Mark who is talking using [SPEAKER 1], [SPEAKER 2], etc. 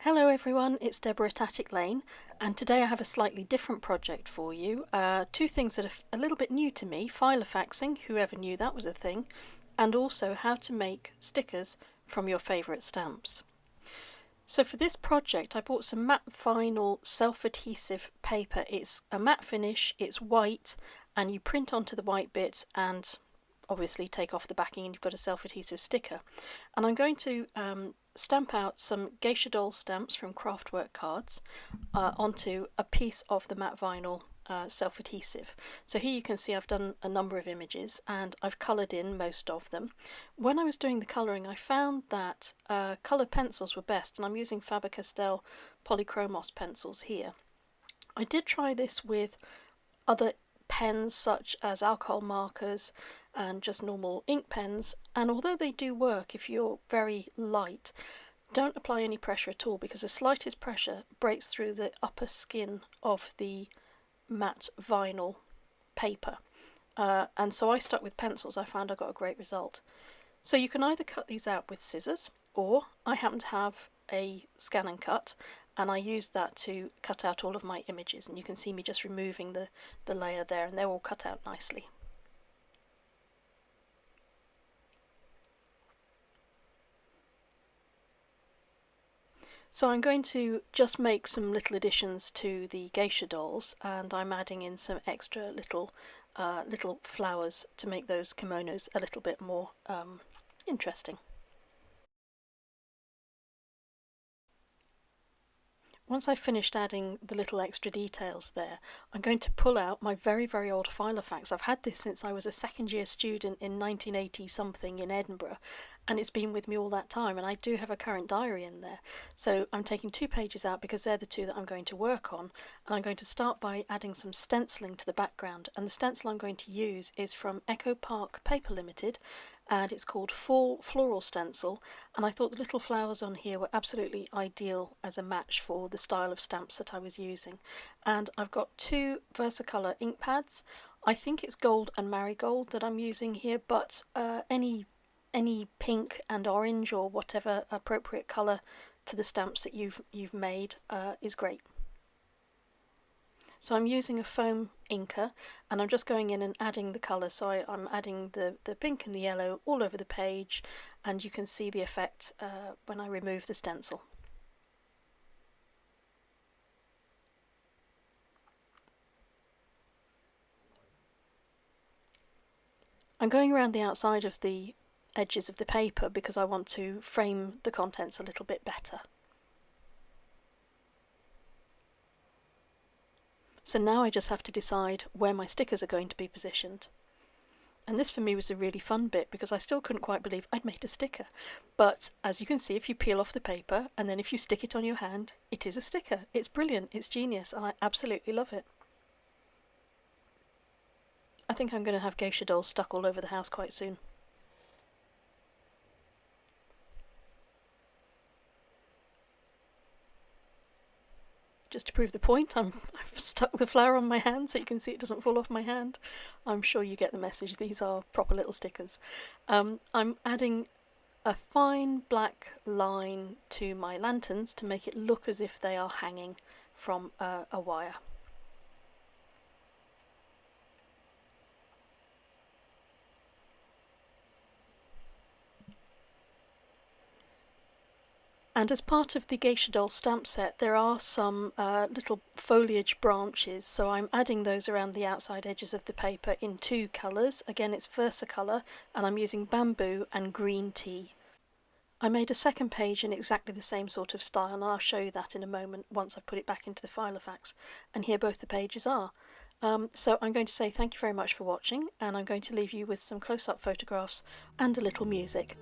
[SPEAKER 1] Hello everyone, it's Deborah at Attic Lane, and today I have a slightly different project for you. Two things that are a little bit new to me: Filofaxing, whoever knew that was a thing, and also how to make stickers from your favourite stamps. So for this project I bought some matte vinyl self-adhesive paper. It's a matte finish, it's white, and you print onto the white bit and obviously take off the backing and you've got a self-adhesive sticker. And I'm going to stamp out some geisha doll stamps from Craftwork Cards onto a piece of the matte vinyl self-adhesive. So here you can see I've done a number of images and I've coloured in most of them. When I was doing the colouring I found that coloured pencils were best, and I'm using Faber-Castell Polychromos pencils here. I did try this with other pens such as alcohol markers and just normal ink pens, and although they do work if you're very light, don't apply any pressure at all, because the slightest pressure breaks through the upper skin of the matte vinyl paper. And so I stuck with pencils. I found I got a great result. So you can either cut these out with scissors, or I happen to have a scan and cut, and I used that to cut out all of my images, and you can see me just removing the layer there, and they're all cut out nicely. So I'm going to just make some little additions to the geisha dolls, and I'm adding in some extra little flowers to make those kimonos a little bit more interesting. Once I've finished adding the little extra details there, I'm going to pull out my very old Filofax. I've had this since I was a second year student in 1980 something in Edinburgh, and it's been with me all that time, and I do have a current diary in there. So I'm taking 2 pages out because they're the 2 that I'm going to work on, and I'm going to start by adding some stenciling to the background. And the stencil I'm going to use is from Echo Park Paper Limited, and it's called Fall Floral Stencil, and I thought the little flowers on here were absolutely ideal as a match for the style of stamps that I was using. And I've got 2 Versacolour ink pads. I think it's gold and marigold that I'm using here, but any pink and orange or whatever appropriate colour to the stamps that you've made is great. So I'm using a foam inker, and I'm just going in and adding the colour. So I'm adding the pink and the yellow all over the page, and you can see the effect when I remove the stencil. I'm going around the outside of the edges of the paper because I want to frame the contents a little bit better. So now I just have to decide where my stickers are going to be positioned. And this for me was a really fun bit because I still couldn't quite believe I'd made a sticker. But as you can see, if you peel off the paper and then if you stick it on your hand, it is a sticker. It's brilliant, it's genius, and I absolutely love it. I think I'm going to have geisha dolls stuck all over the house quite soon. Just to prove the point, I've stuck the flower on my hand so you can see it doesn't fall off my hand. I'm sure you get the message, these are proper little stickers. I'm adding a fine black line to my lanterns to make it look as if they are hanging from a wire. And as part of the geisha doll stamp set, there are some little foliage branches, so I'm adding those around the outside edges of the paper in 2 colours. Again, it's Versacolour, and I'm using bamboo and green tea. I made a second page in exactly the same sort of style, and I'll show you that in a moment once I've put it back into the Filofax. And here both the pages are. So I'm going to say thank you very much for watching, and I'm going to leave you with some close-up photographs and a little music.